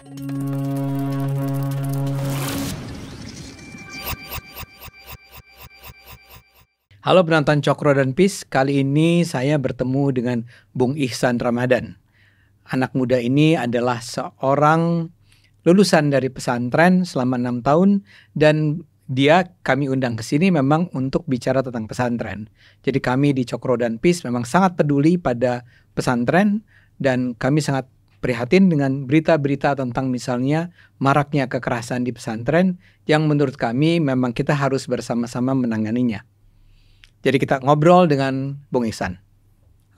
Halo penonton Cokro dan Peace, kali ini saya bertemu dengan Bung Ihsan Ramadan. Anak muda ini adalah seorang lulusan dari pesantren selama 6 tahun dan kami undang ke sini memang untuk bicara tentang pesantren. Jadi kami di Cokro dan Peace memang sangat peduli pada pesantren dan kami sangat prihatin dengan berita-berita tentang misalnya maraknya kekerasan di pesantren yang menurut kami memang kita harus bersama-sama menanganinya. Jadi kita ngobrol dengan Bung Ihsan.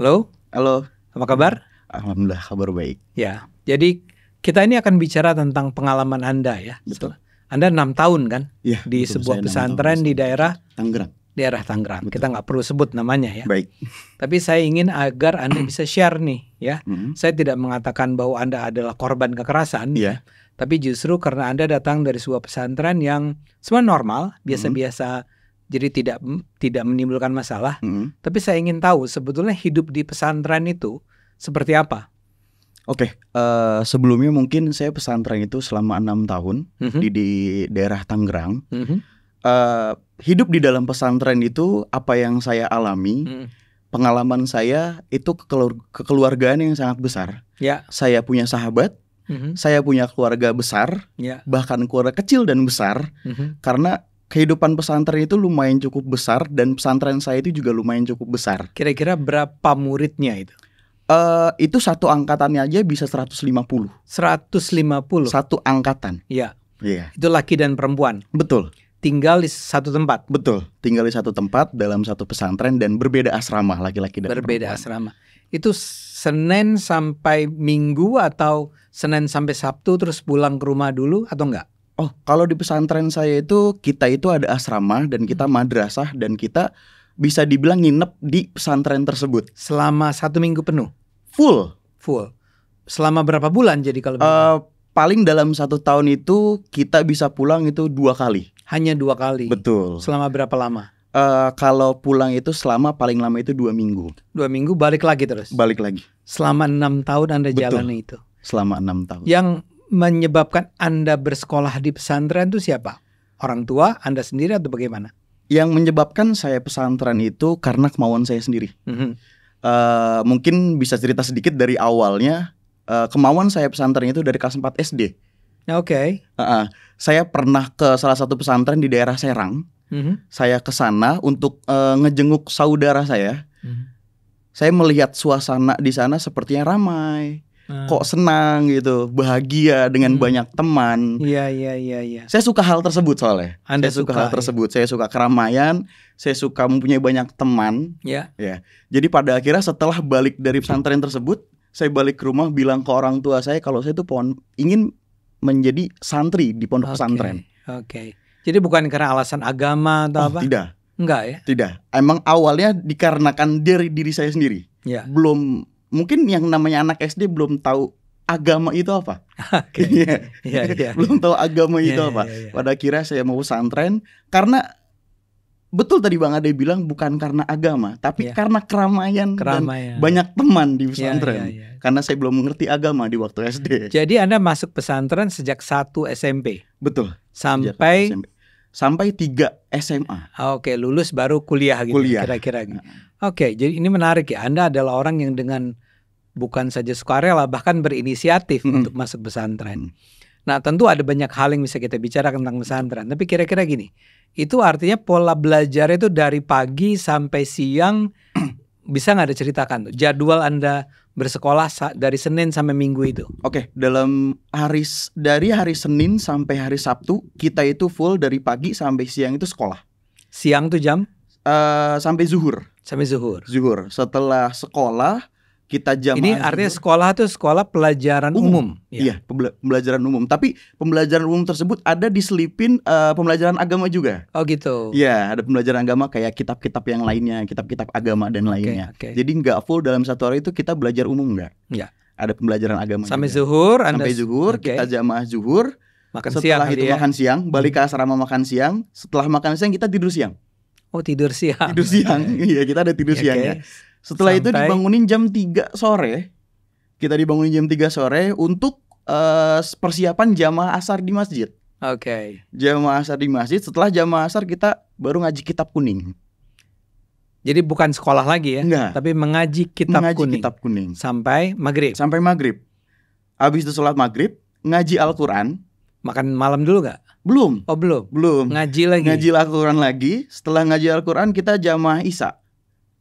Halo. Halo. Apa kabar? Alhamdulillah kabar baik. Ya, jadi kita ini akan bicara tentang pengalaman Anda ya. Betul. Anda 6 tahun kan? Ya, di betul, sebuah pesantren di daerah Tangerang. Daerah Tangerang. Betul. Kita nggak perlu sebut namanya ya. Baik. Tapi saya ingin agar Anda bisa share nih ya. Saya tidak mengatakan bahwa Anda adalah korban kekerasan. Iya. Tapi justru karena Anda datang dari sebuah pesantren yang semua normal, biasa-biasa. Jadi tidak menimbulkan masalah. Tapi saya ingin tahu sebetulnya hidup di pesantren itu seperti apa? Oke, sebelumnya mungkin saya pesantren itu selama 6 tahun di daerah Tangerang. Hidup di dalam pesantren itu apa yang saya alami, pengalaman saya itu kekeluargaan yang sangat besar. Ya. Saya punya sahabat, saya punya keluarga besar, bahkan keluarga kecil dan besar, karena kehidupan pesantren itu lumayan cukup besar dan pesantren saya itu juga lumayan cukup besar. Kira-kira berapa muridnya itu? Itu satu angkatannya aja bisa 150. 150? Satu angkatan. Iya. Iya. Itu laki dan perempuan? Betul. Tinggal di satu tempat? Betul. Tinggal di satu tempat dalam satu pesantren dan berbeda asrama laki-laki dan berbeda perempuan. Asrama. Itu Senin sampai Minggu atau Senin sampai Sabtu terus pulang ke rumah dulu atau enggak? Oh, kalau di pesantren saya itu kita itu ada asrama dan kita madrasah dan kita bisa dibilang nginep di pesantren tersebut. Selama 1 minggu penuh? Full. Selama berapa bulan jadi kalau paling dalam 1 tahun itu kita bisa pulang itu 2 kali. Hanya 2 kali? Betul. Selama berapa lama? Kalau pulang itu selama paling lama itu 2 minggu. 2 minggu balik lagi terus? Balik lagi. Selama 6 tahun Anda jalani itu? Selama 6 tahun. Yang menyebabkan Anda bersekolah di pesantren itu siapa? Orang tua, Anda sendiri atau bagaimana? Yang menyebabkan saya pesantren itu karena kemauan saya sendiri. Mungkin bisa cerita sedikit dari awalnya. Kemauan saya pesantren itu dari kelas 4 SD. Oke. Saya pernah ke salah satu pesantren di daerah Serang. Saya ke sana untuk ngejenguk saudara saya. Saya melihat suasana di sana sepertinya ramai. Kok senang gitu, bahagia dengan banyak teman. Iya. Saya suka hal tersebut soalnya. Anda saya suka hal ya? tersebut. Saya suka keramaian. Saya suka mempunyai banyak teman. Ya. Jadi pada akhirnya setelah balik dari pesantren tersebut, saya balik ke rumah bilang ke orang tua saya kalau saya tuh ingin menjadi santri di pondok pesantren. Oke. Jadi bukan karena alasan agama atau apa? Tidak. Enggak ya? Tidak. Emang awalnya dikarenakan dari diri saya sendiri. Ya. Belum. Mungkin yang namanya anak SD belum tahu agama itu apa. Iya. Belum tahu agama itu apa. Pada akhirnya saya mau pesantren karena betul tadi Bang Ade bilang bukan karena agama, tapi karena keramaian dan banyak teman di pesantren. Karena saya belum mengerti agama di waktu SD. Jadi Anda masuk pesantren sejak 1 SMP? Betul. Sampai 3 SMA. Oke, lulus baru kuliah gitu. Kira-kira gitu. Oke, jadi ini menarik ya. Anda adalah orang yang dengan bukan saja sukarela bahkan berinisiatif untuk masuk pesantren. Nah, tentu ada banyak hal yang bisa kita bicara tentang pesantren. Tapi kira-kira gini, itu artinya pola belajar itu dari pagi sampai siang. Bisa nggak diceritakan tuh jadwal Anda bersekolah dari Senin sampai Minggu itu? Oke, dari hari Senin sampai hari Sabtu kita itu full dari pagi sampai siang itu sekolah. Siang tuh jam? Sampai zuhur. Sampai zuhur. Setelah sekolah kita jam. Ini artinya sekolah tuh sekolah pelajaran umum. Iya, pembelajaran umum. Tapi pembelajaran umum tersebut ada diselipin pembelajaran agama juga. Oh gitu. Iya, ada pembelajaran agama kayak kitab-kitab yang lainnya, kitab-kitab agama dan lainnya. Jadi nggak full dalam satu hari itu kita belajar umum nggak? Iya. Ada pembelajaran agama. Sampai juga. Zuhur. Sampai zuhur kita jamaah zuhur. Setelah itu makan siang, balik ke asrama makan siang. Setelah makan siang kita tidur siang. Oh, tidur siang. Tidur siang. Iya, kita ada tidur siang ya. Setelah itu dibangunin jam 3 sore. Kita dibangunin jam 3 sore untuk persiapan jamaah asar di masjid. Oke. Jamaah asar di masjid. Setelah jamaah asar kita baru ngaji kitab kuning. Jadi bukan sekolah lagi ya, Enggak. tapi mengaji kitab kuning sampai maghrib. Sampai maghrib. Habis itu sholat maghrib, ngaji Al-Quran. Makan malam dulu nggak? Belum. Oh belum. Belum. Ngaji lagi. Ngaji Al-Quran lagi. Setelah ngaji Al-Quran kita jamaah Isya.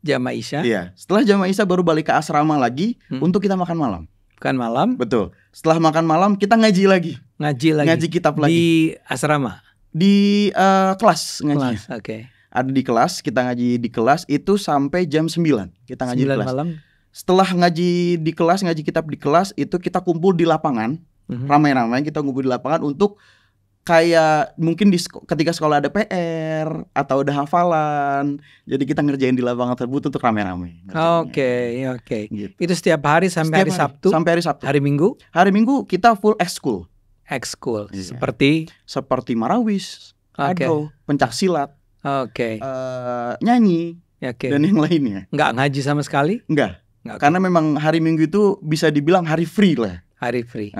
Jamaah Isya. Iya. Setelah jamaah Isya baru balik ke asrama lagi untuk kita makan malam. Makan malam. Betul. Setelah makan malam kita ngaji lagi. Ngaji kitab lagi. Di asrama. Di kelas ngaji. Oke. Ada di kelas, kita ngaji di kelas itu sampai jam 9. Kita ngaji 9 di kelas. malam. Setelah ngaji di kelas, ngaji kitab di kelas, itu kita kumpul di lapangan. Ramai-ramai kita ngumpul di lapangan untuk kayak mungkin ketika sekolah ada PR atau ada hafalan. Jadi kita ngerjain di lapangan tersebut untuk ramai-ramai. Oke. Gitu. Itu setiap hari sampai hari Sabtu. Sampai hari Sabtu. Hari Minggu? Hari Minggu kita full ekskul. Ekskul. Iya. Seperti marawis, ado, pencak silat. Nyanyi dan yang lainnya. Nggak ngaji sama sekali? Nggak. Karena memang hari Minggu itu bisa dibilang hari free lah. Hari free.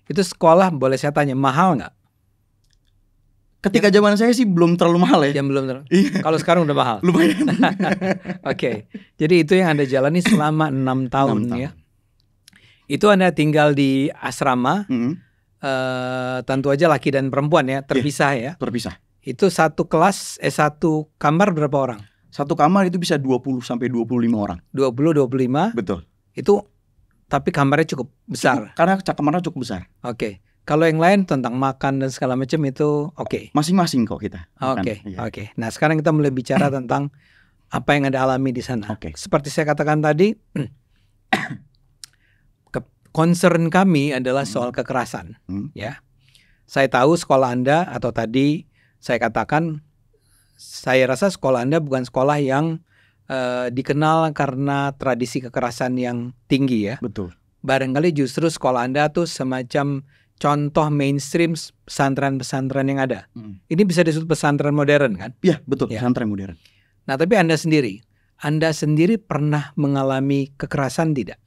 Itu sekolah boleh saya tanya mahal nggak? Ketika zaman saya sih belum terlalu mahal ya. Belum terlalu. Kalau sekarang udah mahal. Lumayan. Oke. Jadi itu yang Anda jalani selama 6 tahun ya. Itu Anda tinggal di asrama. Tentu aja laki dan perempuan ya, terpisah ya. Terpisah. Itu satu kelas, satu kamar berapa orang? Satu kamar itu bisa 20 sampai 25 orang. 20-25? Betul. Itu tapi kamarnya cukup besar. Karena kamarnya cukup besar. Oke. Kalau yang lain tentang makan dan segala macam itu oke. Masing-masing kok kita. Oke. Nah sekarang kita mulai bicara tentang apa yang Anda alami di sana. Seperti saya katakan tadi, concern kami adalah soal kekerasan. Ya, saya tahu sekolah Anda atau tadi saya katakan, saya rasa sekolah Anda bukan sekolah yang dikenal karena tradisi kekerasan yang tinggi ya. Betul. Barangkali justru sekolah Anda tuh semacam contoh mainstream pesantren-pesantren yang ada. Ini bisa disebut pesantren modern kan? Iya betul, pesantren modern. Nah tapi Anda sendiri pernah mengalami kekerasan tidak?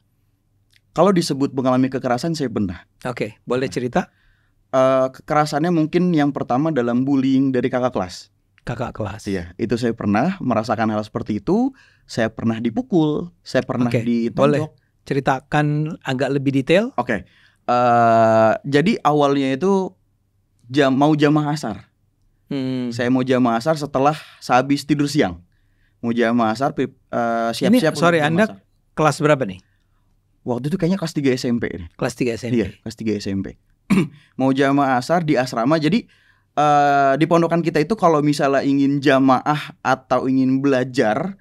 Kalau disebut mengalami kekerasan saya pernah. Oke, boleh cerita? Kekerasannya mungkin yang pertama dalam bullying dari kakak kelas. Kakak kelas. Iya, itu saya pernah merasakan hal seperti itu. Saya pernah dipukul, saya pernah ditonjok. Boleh ceritakan agak lebih detail? Oke. Jadi awalnya itu mau jamaah asar. Saya mau jamaah asar setelah sehabis tidur siang. Mau jamaah asar, siap-siap. Ini sorry, Anda kelas berapa nih? Waktu itu kayaknya kelas 3 SMP. Kelas 3 SMP? Iya, kelas 3 SMP. Mau jamaah asar di asrama. Jadi di pondokan kita itu kalau misalnya ingin jamaah atau ingin belajar,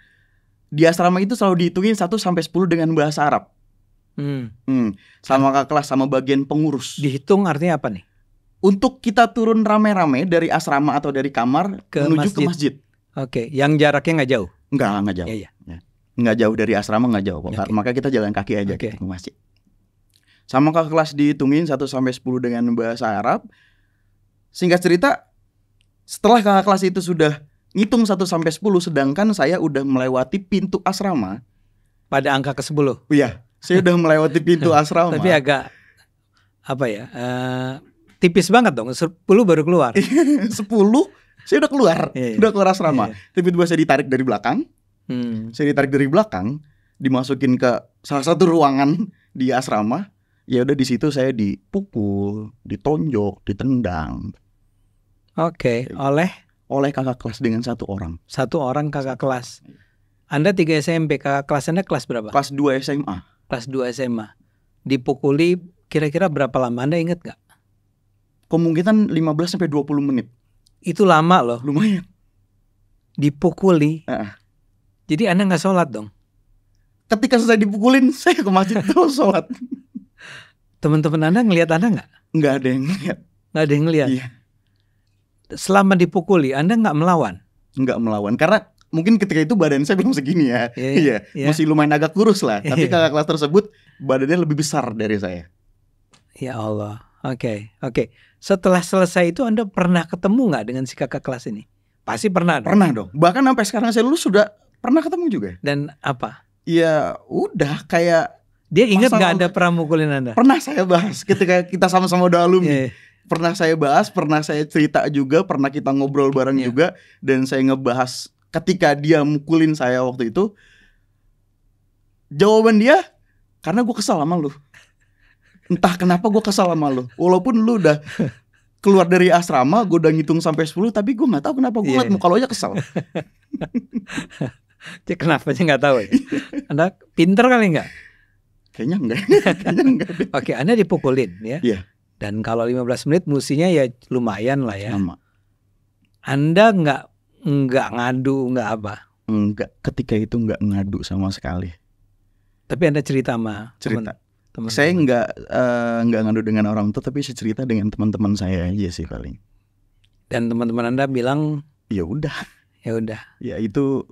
di asrama itu selalu dihitungin 1 sampai 10 dengan bahasa Arab. Sama kakak kelas, sama bagian pengurus. Dihitung artinya apa nih? Untuk kita turun rame-rame dari asrama atau dari kamar menuju ke masjid. Oke, yang jaraknya nggak jauh? Nggak jauh. Iya. Nggak jauh dari asrama, nggak jauh. Makanya kita jalan kaki aja ke masjid. Sama kakak kelas dihitungin 1 sampai 10 dengan bahasa Arab. Singkat cerita, setelah kakak kelas itu sudah ngitung 1 sampai 10, sedangkan saya udah melewati pintu asrama pada angka ke-10. Iya, saya udah melewati pintu asrama. Tapi agak tipis banget dong. 10 baru keluar. 10 saya udah keluar. Udah keluar asrama. Tiba-tiba saya ditarik dari belakang. Saya ditarik dari belakang, dimasukin ke salah satu ruangan di asrama. Ya udah di situ saya dipukul, ditonjok, ditendang. Oke, oleh kakak kelas dengan 1 orang. 1 orang kakak kelas. Anda 3 SMP, kakak kelas Anda kelas berapa? Kelas 2 SMA. Kelas 2 SMA. Dipukuli kira-kira berapa lama? Anda ingat gak? Kemungkinan 15 sampai 20 menit. Itu lama loh. Lumayan. Dipukuli. Jadi Anda gak sholat dong? Ketika selesai dipukulin, saya ke masjid terus sholat. Teman-teman Anda ngelihat Anda gak? Nggak ada yang ngelihat. Nggak ada yang ngelihat? Iya. Selama dipukuli, Anda nggak melawan? Nggak melawan, karena mungkin ketika itu badan saya belum segini ya. Iya. Masih lumayan agak kurus lah. Tapi kakak kelas tersebut badannya lebih besar dari saya. Ya Allah. Oke. Setelah selesai itu Anda pernah ketemu nggak dengan si kakak kelas ini? Pasti pernah dong? Pernah dong. Bahkan sampai sekarang saya lulus sudah pernah ketemu juga. Dan apa? Ya udah kayak Dia ingat Masa nggak lalu. Anda pernah mukulin Anda? Pernah saya bahas ketika kita sama-sama udah alumni. Iya. Pernah saya bahas, pernah saya cerita juga, pernah kita ngobrol bareng Iya. juga. Dan saya ngebahas ketika dia mukulin saya waktu itu. Jawaban dia, karena gue kesal sama lu. Entah kenapa gue kesal sama lu. Walaupun lu udah keluar dari asrama, gue udah ngitung sampai 10, tapi gue gak tahu kenapa gue ngeliat muka lo aja kesal. Dia kenapa sih nggak tahu ya? Anda pinter kali nggak? Kayaknya enggak. Oke, Anda dipukulin ya. Iya. Dan kalau 15 menit musinya ya lumayan lah ya. Sama. Anda nggak ngadu, nggak apa? Enggak, ketika itu enggak ngadu sama sekali. Tapi Anda cerita sama Cerita. teman. Saya enggak ngadu dengan orang tua, tapi saya cerita dengan teman-teman saya aja sih paling. Dan teman-teman Anda bilang, Ya udah. ya itu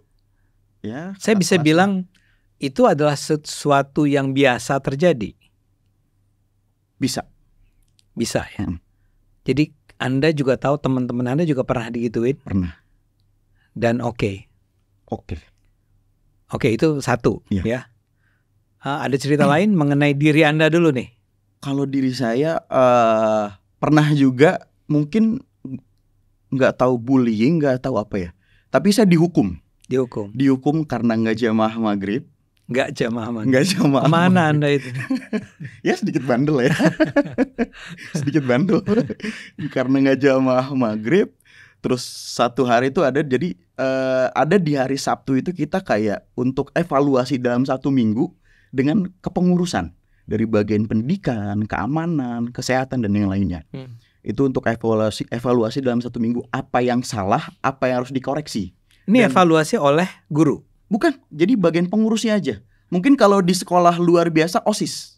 ya. saya bisa bilang itu adalah sesuatu yang biasa terjadi. Bisa ya. Jadi Anda juga tahu teman-teman Anda juga pernah digituin. Pernah. Dan oke, itu satu ya. Ada cerita lain mengenai diri Anda dulu nih. Kalau diri saya pernah juga, mungkin nggak tahu bullying, nggak tahu apa ya. Tapi saya dihukum karena nggak jamaah maghrib. Nggak jamaah maghrib. Mana Anda itu? Ya sedikit bandel ya. Sedikit bandel. Karena nggak jamaah maghrib. Terus satu hari itu ada, jadi ada di hari Sabtu itu kita kayak untuk evaluasi dalam 1 minggu dengan kepengurusan dari bagian pendidikan, keamanan, kesehatan dan yang lainnya. Itu untuk evaluasi dalam 1 minggu, apa yang salah, apa yang harus dikoreksi. Ini evaluasi oleh guru? Bukan, jadi bagian pengurusnya aja. Mungkin kalau di sekolah luar biasa OSIS.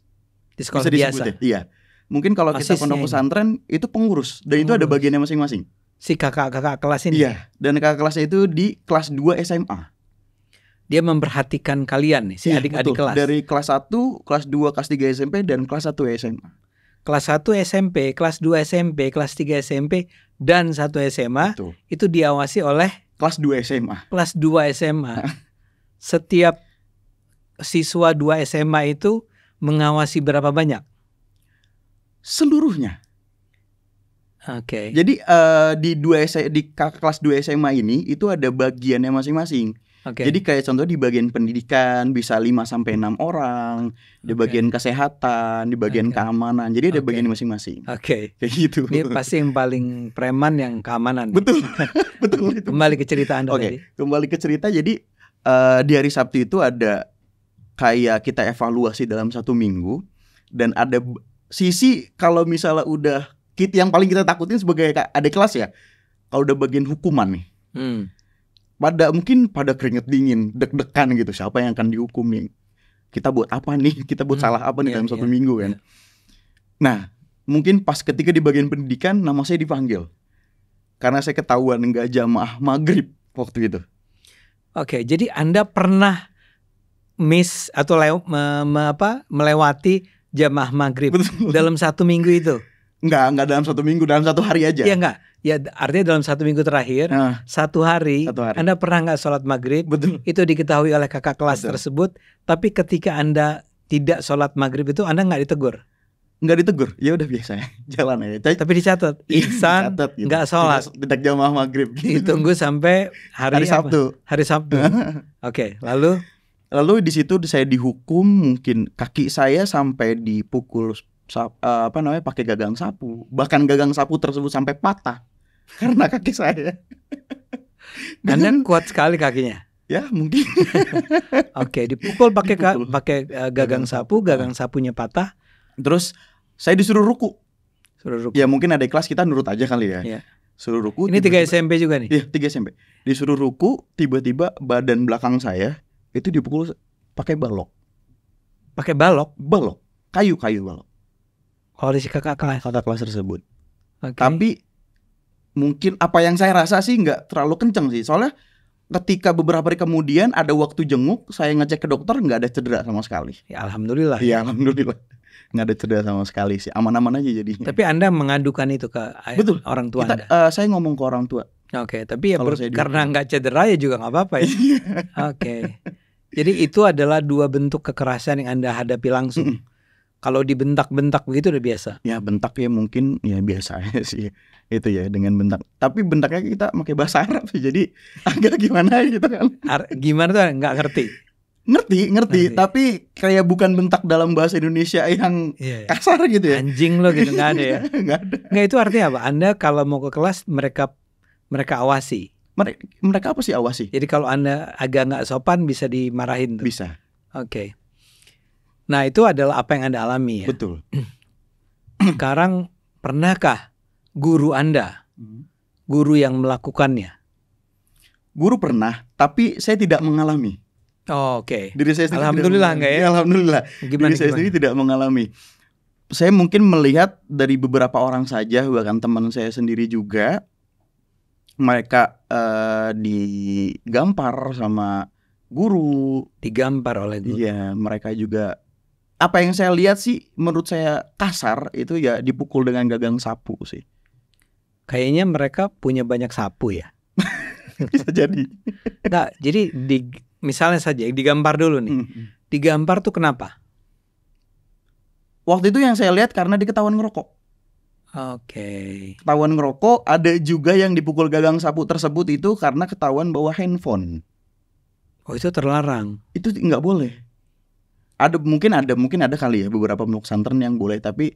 Di sekolah biasa? Ya? Iya. Mungkin kalau kita pondok pesantren itu pengurus. Dan itu ada bagiannya masing-masing. Si kakak-kakak kelas ini? Iya, dan kakak kelasnya itu di kelas 2 SMA. Dia memperhatikan kalian nih, si adik-adik kelas? Dari kelas 1, kelas 2, kelas 3 SMP, dan kelas 1 SMA. Kelas 1 SMP, kelas 2 SMP, kelas 3 SMP, dan 1 SMA. Betul. Itu diawasi oleh? Kelas 2 SMA. Kelas 2 SMA. Setiap siswa 2 SMA itu mengawasi berapa banyak? Seluruhnya. Oke. Jadi di kelas 2 SMA ini itu ada bagiannya masing-masing. Jadi kayak contoh di bagian pendidikan bisa 5-6 orang, di bagian kesehatan, di bagian keamanan. Jadi ada bagian masing-masing. Kayak gitu. Ini pasti yang paling preman yang keamanan. Betul. Betul itu. Kembali ke cerita Anda tadi. Kembali ke cerita. Jadi di hari Sabtu itu ada kayak kita evaluasi dalam 1 minggu, dan ada sisi kalau misalnya udah yang paling kita takutin sebagai adik kelas ya, kalau udah bagian hukuman nih. Mungkin pada keringet dingin, deg-degan gitu, siapa yang akan dihukum nih? Kita buat apa nih? Kita buat salah apa nih dalam 1 minggu kan? Nah, mungkin pas ketika di bagian pendidikan nama saya dipanggil karena saya ketahuan nggak jamaah maghrib waktu itu. Jadi Anda pernah miss atau melewati jamaah maghrib. Betul. Dalam 1 minggu itu? Enggak dalam 1 minggu, dalam 1 hari aja. Iya enggak. Ya artinya dalam 1 minggu terakhir, 1 hari Anda pernah nggak sholat maghrib? Betul. Itu diketahui oleh kakak kelas tersebut. Tapi ketika Anda tidak sholat maghrib itu Anda nggak ditegur? Nggak ditegur, ya udah biasa jalan aja. Tapi dicatat, Ihsan nggak sholat, tidak jamaah maghrib. Ditunggu sampai hari Sabtu. Hari Sabtu. Lalu di situ saya dihukum, mungkin kaki saya sampai dipukul pakai gagang sapu. Bahkan gagang sapu tersebut sampai patah karena kaki saya. Anda kuat sekali kakinya. Ya mungkin. Dipukul pakai gagang sapu, gagang sapunya patah. Terus saya disuruh ruku. Ya mungkin ada kelas kita nurut aja kali ya. Suruh ruku. Ini 3 SMP juga nih? Iya 3 SMP. Disuruh ruku, tiba-tiba badan belakang saya itu dipukul pakai balok. Pakai balok? Balok. Kayu balok. Oleh si kakak kelas tersebut. Tapi mungkin apa yang saya rasa sih nggak terlalu kenceng sih. Soalnya ketika beberapa hari kemudian ada waktu jenguk, saya ngecek ke dokter nggak ada cedera sama sekali. Ya alhamdulillah. Iya alhamdulillah. Nggak ada cedera sama sekali sih. Aman-aman aja jadinya. Tapi Anda mengadukan itu ke orang tua Anda? Saya ngomong ke orang tua. Tapi ya karena nggak cedera ya juga nggak apa-apa ya. Jadi itu adalah dua bentuk kekerasan yang Anda hadapi langsung. Kalau dibentak-bentak begitu udah biasa. Ya bentak ya mungkin ya biasa aja sih itu ya dengan bentak. Tapi bentaknya kita pakai bahasa Arab sih, jadi agak gimana gitu kan. Gimana tuh nggak ngerti. Ngerti, tapi kayak bukan bentak dalam bahasa Indonesia yang kasar gitu ya. Anjing lo gitu, nggak ada ya. Nggak ada. Nggak, itu artinya apa? Anda kalau mau ke kelas mereka awasi. Mereka apa sih awasi? Jadi kalau Anda agak nggak sopan bisa dimarahin tuh. Bisa. Oke. Nah itu adalah apa yang Anda alami ya. Betul. Sekarang pernahkah guru Anda, guru yang melakukannya? Guru pernah, tapi saya tidak mengalami. Oke. Diri saya sendiri Alhamdulillah enggak ya? Alhamdulillah. Gimana, Diri saya sendiri tidak mengalami. Saya mungkin melihat dari beberapa orang saja, bahkan teman saya sendiri juga, mereka digampar sama guru. Digampar oleh guru. Iya, mereka juga. Apa yang saya lihat sih, menurut saya kasar itu ya dipukul dengan gagang sapu sih. Kayaknya mereka punya banyak sapu ya. Bisa jadi. Nah, jadi misalnya saja digampar dulu nih. Digampar tuh kenapa? Waktu itu yang saya lihat karena diketahuan ngerokok. Oke. Ketahuan ngerokok, ada juga yang dipukul gagang sapu tersebut itu karena ketahuan bawa handphone. Oh, itu terlarang. Itu nggak boleh. Mungkin ada kali ya beberapa pondok pesantren yang boleh, tapi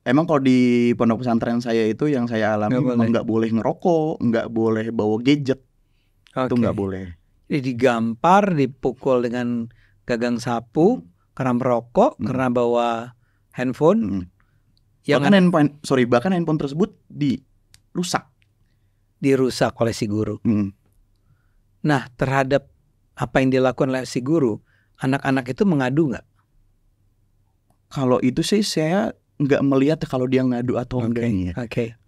emang kalau di pondok pesantren saya itu yang saya alami nggak boleh ngerokok, nggak boleh bawa gadget. Itu nggak boleh. Jadi digampar, dipukul dengan gagang sapu karena merokok, karena bawa handphone. Bahkan handphone tersebut dirusak oleh si guru. Nah, terhadap apa yang dilakukan oleh si guru, anak-anak itu mengadu nggak? Kalau itu sih saya nggak melihat kalau dia ngadu atau enggaknya. Saya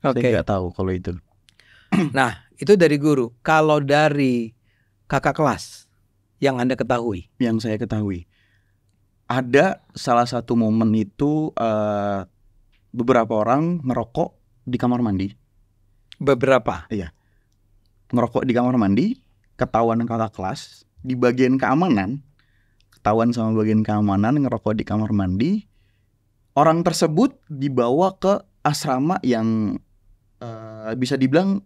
nggak tahu kalau itu. Nah, itu dari guru. Kalau dari kakak kelas yang Anda ketahui? Yang saya ketahui, ada salah satu momen itu beberapa orang ngerokok di kamar mandi. Beberapa? Iya. Ngerokok di kamar mandi, ketahuan kakak kelas di bagian keamanan, ketahuan sama bagian keamanan ngerokok di kamar mandi. Orang tersebut dibawa ke asrama yang bisa dibilang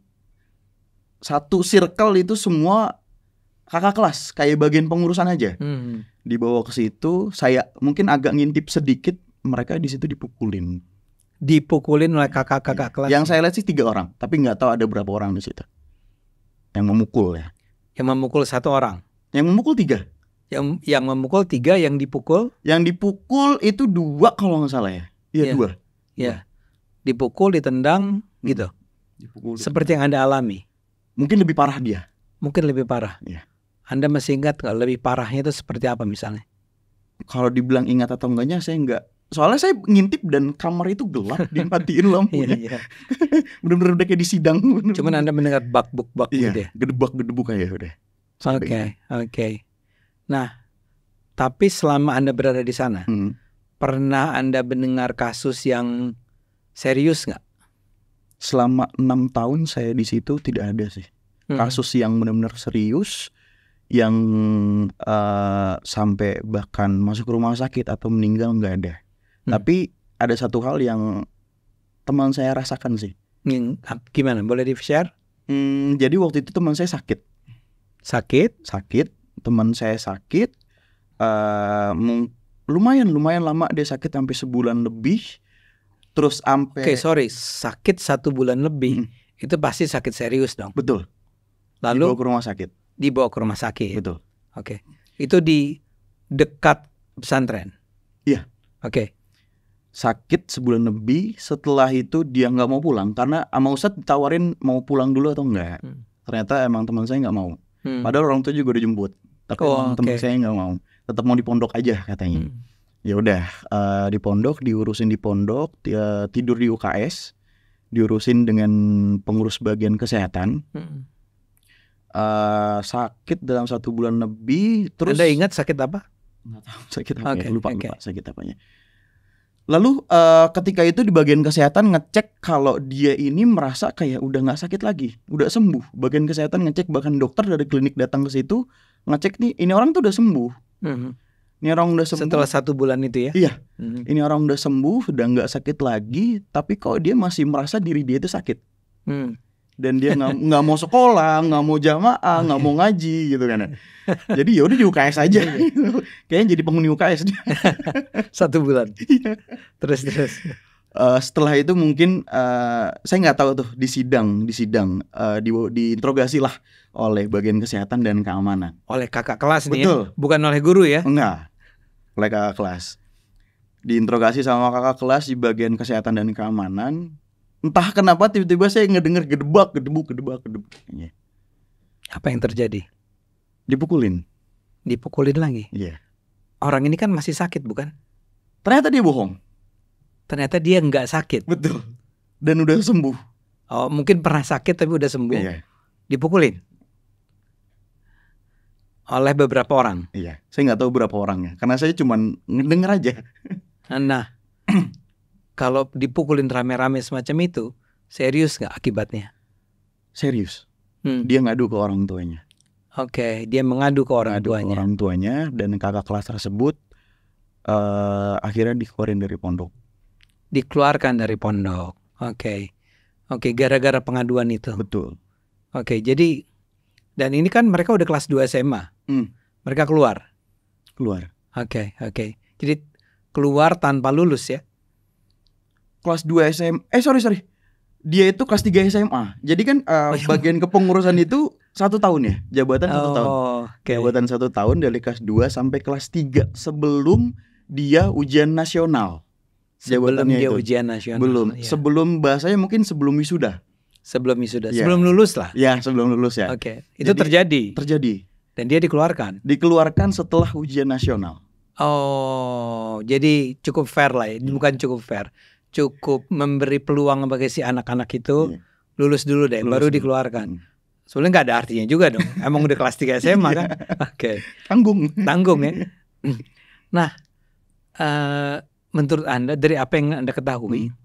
satu circle itu semua kakak kelas, kayak bagian pengurusan aja. Dibawa ke situ, saya mungkin agak ngintip sedikit, mereka di situ dipukulin. Dipukulin oleh kakak-kakak kelas. Yang saya lihat sih 3 orang, tapi nggak tahu ada berapa orang di situ. Yang memukul ya. Yang memukul 1 orang. Yang memukul 3. Yang memukul 3, yang dipukul? Yang dipukul itu 2 kalau nggak salah ya. Iya 2. Iya. Dipukul, ditendang, gitu. Dipukul. Seperti yang Anda alami. Mungkin lebih parah dia. Mungkin lebih parah. Iya. Anda masih ingat nggak lebih parahnya itu seperti apa misalnya? Kalau dibilang ingat atau enggaknya saya enggak. Soalnya saya ngintip dan kamar itu gelap, dimatiin lampunya. Bener-bener udah kayak di sidang. Cuman Anda mendengar bak-buk gitu ya? Gedebak-gedebuk kayak udah. Oke. Nah, tapi selama Anda berada di sana, pernah Anda mendengar kasus yang serius nggak? Selama 6 tahun saya di situ tidak ada sih. Kasus yang benar-benar serius, yang sampai bahkan masuk rumah sakit atau meninggal nggak ada. Tapi ada satu hal yang teman saya rasakan sih. Gimana? Boleh di-share? Jadi waktu itu teman saya sakit. Teman saya sakit. Lumayan lama dia sakit sampai sebulan lebih. Terus sampai sakit 1 bulan lebih. Itu pasti sakit serius dong. Betul. Lalu dibawa ke rumah sakit. Betul. Oke. Itu di dekat pesantren. Iya. Oke. Sakit sebulan lebih. Setelah itu dia nggak mau pulang karena sama Ustadz ditawarin mau pulang dulu atau enggak. Ternyata emang teman saya nggak mau. Padahal orang tua juga udah jemput. Tapi teman saya nggak mau. Tetap mau di pondok aja katanya. Ya udah diurusin di pondok, tidur di UKS, diurusin dengan pengurus bagian kesehatan. Sakit dalam 1 bulan lebih. Terus Anda ingat sakit apa? Nggak tahu sakit apa ya, lupa sakit apanya. Lalu ketika itu di bagian kesehatan ngecek kalau dia ini merasa kayak udah nggak sakit lagi, udah sembuh. Bagian kesehatan ngecek, bahkan dokter dari klinik datang ke situ ngecek nih, ini orang tuh udah sembuh. Ini orang udah sembuh. Setelah 1 bulan itu ya? Iya. Ini orang udah sembuh, udah nggak sakit lagi, tapi kok dia masih merasa diri dia itu sakit. Dan dia nggak mau sekolah, nggak mau jamaah, nggak mau ngaji gitu kan. Jadi ya udah di UKS aja. Kayaknya jadi penghuni UKS dia. 1 bulan. Terus. Setelah itu mungkin saya nggak tahu tuh di sidang diinterogasi lah oleh bagian kesehatan dan keamanan. Oleh kakak kelas nih. Betul. Ya? Bukan oleh guru ya? Enggak. Oleh kakak kelas. Diinterogasi sama kakak kelas di bagian kesehatan dan keamanan. Entah kenapa tiba-tiba saya ngedenger gedebak. Apa yang terjadi? Dipukulin lagi? Iya. Orang ini kan masih sakit bukan? Ternyata dia bohong. Ternyata dia nggak sakit. Betul. Dan udah sembuh. Oh, mungkin pernah sakit tapi udah sembuh. Iya. Dipukulin oleh beberapa orang. Iya. Saya nggak tahu berapa orangnya, karena saya cuma ngedenger aja. Nah, kalau dipukulin rame-rame semacam itu, serius nggak akibatnya? Serius. Dia ngadu ke orang tuanya. Oke, dia mengadu ke orang tuanya, dan kakak kelas tersebut akhirnya dikeluarin dari pondok. Dikeluarkan dari pondok. Oke, gara-gara pengaduan itu. Betul. Oke, jadi dan ini kan mereka udah kelas 2 SMA. Mereka keluar. Oke. Jadi keluar tanpa lulus ya? Kelas 2 SMA. Sorry. Dia itu kelas 3 SMA. Jadi kan bagian kepengurusan itu 1 tahun ya, jabatan 1 tahun. Okay. Jabatan 1 tahun dari kelas 2 sampai kelas 3 sebelum dia ujian nasional. Sebelum dia ujian nasional. Belum. Ya. Sebelum bahasanya mungkin sebelum wisuda. Ya. Sebelum lulus lah. Ya, sebelum lulus ya. Oke. Itu terjadi. Dan dia dikeluarkan. Dikeluarkan setelah ujian nasional. Oh, jadi cukup fair lah ya. Bukan cukup fair. Cukup memberi peluang bagi si anak-anak itu lulus dulu deh, baru dikeluarkan. Sebenarnya nggak ada artinya juga dong. Emang udah kelas 3 SMA kan? Oke. Tanggung ya. Nah, menurut Anda dari apa yang Anda ketahui,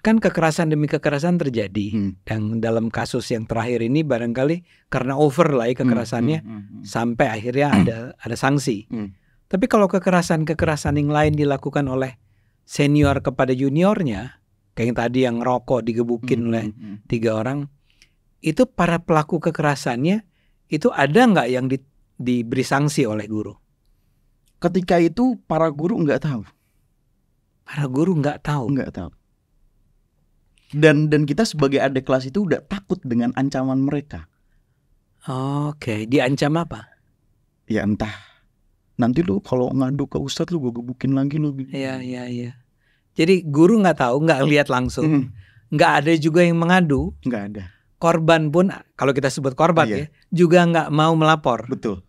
kan kekerasan demi kekerasan terjadi. Dan dalam kasus yang terakhir ini barangkali karena over lah ya kekerasannya, sampai akhirnya ada sanksi. Tapi kalau kekerasan yang lain dilakukan oleh senior kepada juniornya, kayak yang tadi yang rokok digebukin oleh 3 orang, itu para pelaku kekerasannya itu ada nggak yang diberi sanksi oleh guru? Ketika itu para guru nggak tahu. Nggak tahu. Dan kita sebagai adik kelas itu udah takut dengan ancaman mereka. Oke, diancam apa? Ya entah. Nanti lu kalau ngadu ke ustadz lu gue gebukin lagi lu. Iya. Jadi guru nggak tahu, nggak lihat langsung, nggak ada juga yang mengadu. Nggak ada. Korban pun, kalau kita sebut korban ya, juga nggak mau melapor. Betul.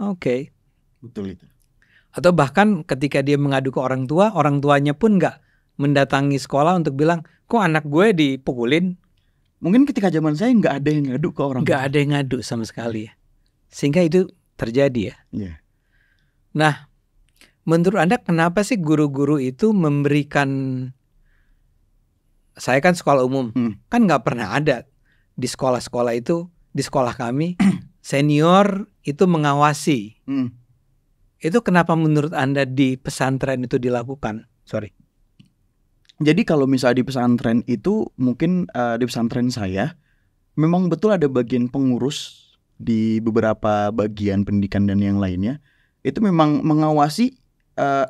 Oke. Betul itu. Atau bahkan ketika dia mengadu ke orang tua, orang tuanya pun nggak mendatangi sekolah untuk bilang, kok anak gue dipukulin? Mungkin ketika zaman saya nggak ada yang ngadu ke orang tua. Nggak ada yang ngadu sama sekali ya. Sehingga itu terjadi ya. Iya. Nah, menurut Anda kenapa sih guru-guru itu memberikan, saya kan sekolah umum, kan nggak pernah ada di sekolah-sekolah itu, di sekolah kami, senior itu mengawasi. Itu kenapa menurut Anda di pesantren itu dilakukan? Sorry. Jadi kalau misalnya di pesantren itu, mungkin di pesantren saya, memang betul ada bagian pengurus di beberapa bagian pendidikan dan yang lainnya, itu memang mengawasi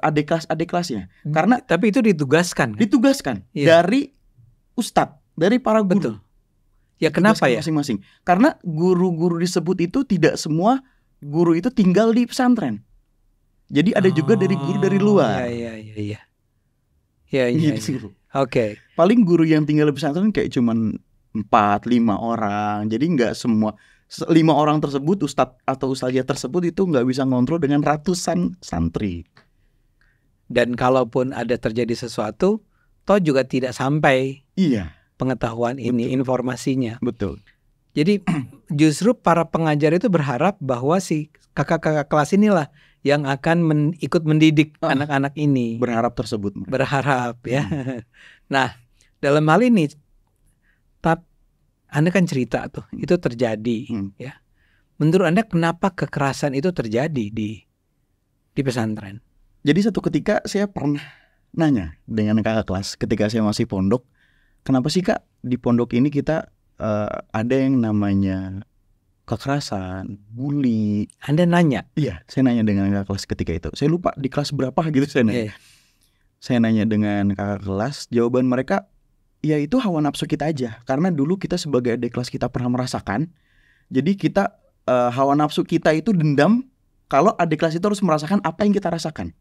adik kelasnya. Karena tapi itu ditugaskan dari ustadz, dari para guru. Betul. Ya kenapa ya? Masing-masing. Karena guru-guru disebut itu tidak semua guru itu tinggal di pesantren. Jadi ada juga dari guru dari luar. Iya. Oke. Paling guru yang tinggal di pesantren kayak cuman 4-5 orang. Jadi nggak semua 5 orang tersebut, ustadz atau ustazah tersebut itu nggak bisa ngontrol dengan ratusan santri. Dan kalaupun ada terjadi sesuatu, toh juga tidak sampai pengetahuan ini, informasinya. Betul. Jadi justru para pengajar itu berharap bahwa si kakak-kakak kelas inilah yang akan ikut mendidik anak-anak ini. Berharap tersebut. Berharap ya. Nah, dalam hal ini, Anda kan cerita tuh, itu terjadi ya. menurut Anda kenapa kekerasan itu terjadi di pesantren? Jadi satu ketika saya pernah nanya dengan kakak kelas ketika saya masih pondok, kenapa sih Kak di pondok ini kita ada yang namanya kekerasan, bully? Anda nanya? Iya, saya nanya dengan kakak kelas ketika itu. Saya lupa di kelas berapa gitu saya nanya. Saya nanya dengan kakak kelas, jawaban mereka, ya itu hawa nafsu kita aja. Karena dulu kita sebagai adik kelas kita pernah merasakan. Jadi kita hawa nafsu kita itu dendam kalau adik kelas itu harus merasakan apa yang kita rasakan.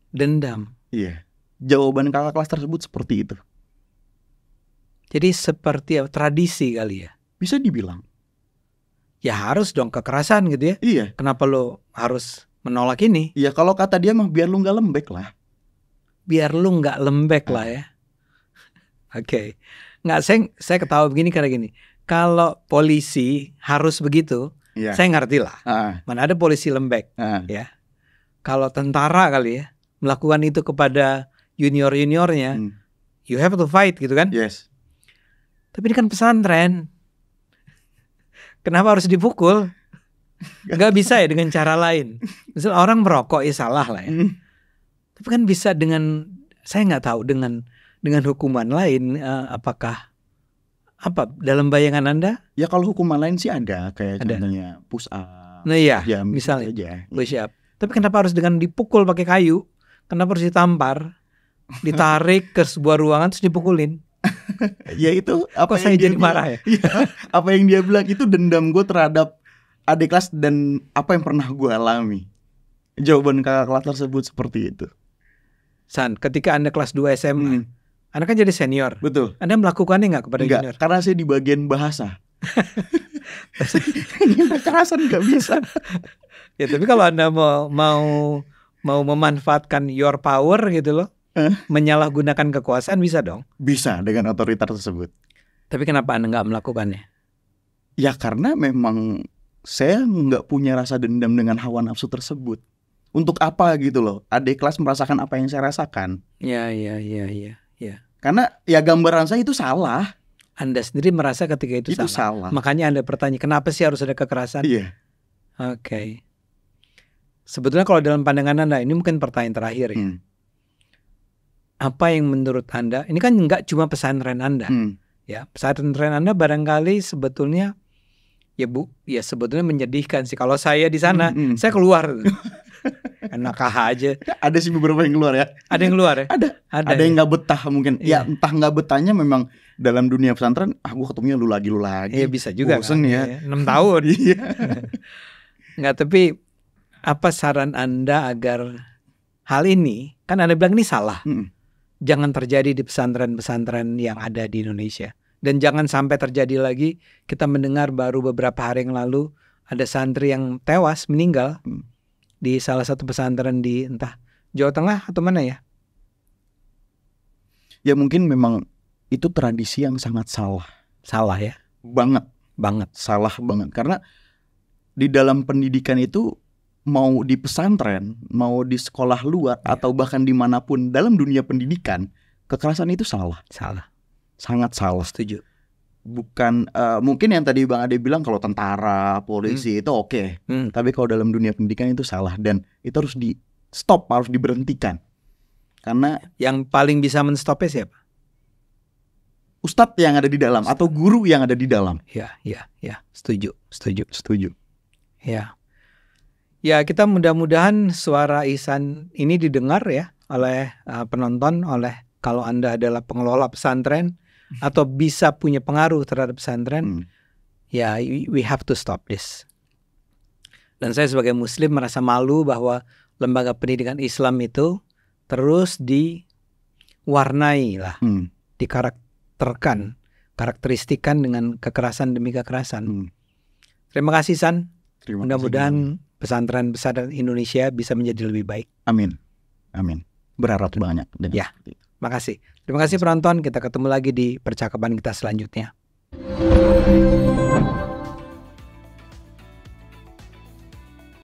Dendam. Iya. Jawaban kakak kelas tersebut seperti itu. Jadi seperti tradisi kali ya? Bisa dibilang. Ya harus dong kekerasan gitu ya. Iya. Kenapa lo harus menolak ini? Iya, kalau kata dia mah biar lu gak lembek lah. Biar lu gak lembek lah ya. Oke. Nggak, saya ketawa begini karena gini. Kalau polisi harus begitu, saya ngerti lah. Mana ada polisi lembek, ya. Kalau tentara kali ya melakukan itu kepada juniornya, you have to fight gitu kan? Yes. Tapi ini kan pesantren, kenapa harus dipukul? Nggak bisa ya dengan cara lain. Misal orang merokok ya salah lah ya. Tapi kan bisa dengan, saya nggak tahu dengan hukuman lain, apakah apa dalam bayangan Anda? Ya kalau hukuman lain sih ada, kayak contohnya push up. Nah iya, misalnya aja. Push up. Tapi kenapa harus dengan dipukul pakai kayu? Kenapa harus ditampar, ditarik ke sebuah ruangan terus dipukulin? Ya itu apa kok saya jadi marah ya? Apa yang dia bilang itu dendam gue terhadap adik kelas dan apa yang pernah gue alami. Jawaban kakak kelas tersebut seperti itu. San, ketika Anda kelas 2 SMA, Anda kan jadi senior. Betul. Anda melakukannya nggak kepada junior? Karena saya di bagian bahasa. Ini kekerasan nggak bisa. Ya tapi kalau Anda mau memanfaatkan your power gitu loh, menyalahgunakan kekuasaan bisa dong. Bisa dengan otoritas tersebut. Tapi kenapa Anda nggak melakukannya? Ya karena memang saya nggak punya rasa dendam dengan hawa nafsu tersebut. Untuk apa gitu loh? Adik kelas merasakan apa yang saya rasakan. Ya. Karena ya gambaran saya itu salah. Anda sendiri merasa ketika itu salah. Makanya Anda bertanya, kenapa sih harus ada kekerasan? Iya. Oke. Sebetulnya kalau dalam pandangan Anda, ini mungkin pertanyaan terakhir ya. Apa yang menurut Anda, ini kan nggak cuma pesantren Anda. Ya, pesantren Anda barangkali sebetulnya ya sebetulnya menyedihkan sih. Kalau saya di sana, saya keluar. Enak aja. Ada sih beberapa yang keluar ya. Ada yang keluar ya? Ada yang nggak betah mungkin. Ya entah nggak betahnya memang dalam dunia pesantren. Gue ketemunya lu lagi. Iya bisa juga. Bosen kan, ya. 6 tahun. Iya. Nggak, tapi apa saran Anda agar hal ini, kan Anda bilang ini salah, jangan terjadi di pesantren-pesantren yang ada di Indonesia. Dan jangan sampai terjadi lagi. Kita mendengar baru beberapa hari yang lalu ada santri yang tewas, meninggal di salah satu pesantren di entah Jawa Tengah atau mana ya. Ya mungkin memang itu tradisi yang sangat salah. Salah ya? Banget. Salah banget. Karena di dalam pendidikan itu, mau di pesantren, mau di sekolah luar, atau bahkan dimanapun dalam dunia pendidikan, kekerasan itu salah. Sangat salah. Setuju. Bukan mungkin yang tadi Bang Ade bilang kalau tentara, polisi itu oke. Tapi kalau dalam dunia pendidikan itu salah. Dan itu harus di stop, harus diberhentikan. Karena yang paling bisa menstopnya siapa? Ustadz yang ada di dalam atau guru yang ada di dalam. Ya. Setuju. Ya, kita mudah-mudahan suara Ihsan ini didengar ya oleh penonton, oleh kalau Anda adalah pengelola pesantren atau bisa punya pengaruh terhadap pesantren. Ya, we have to stop this. Dan saya sebagai muslim merasa malu bahwa lembaga pendidikan Islam itu terus diwarnai lah, karakteristikan dengan kekerasan demi kekerasan. Terima kasih San. Mudah-mudahan pesantren-pesantren Indonesia bisa menjadi lebih baik. Amin. Berharap banyak. Ya, makasih. Terima kasih penonton. Kita ketemu lagi di percakapan kita selanjutnya.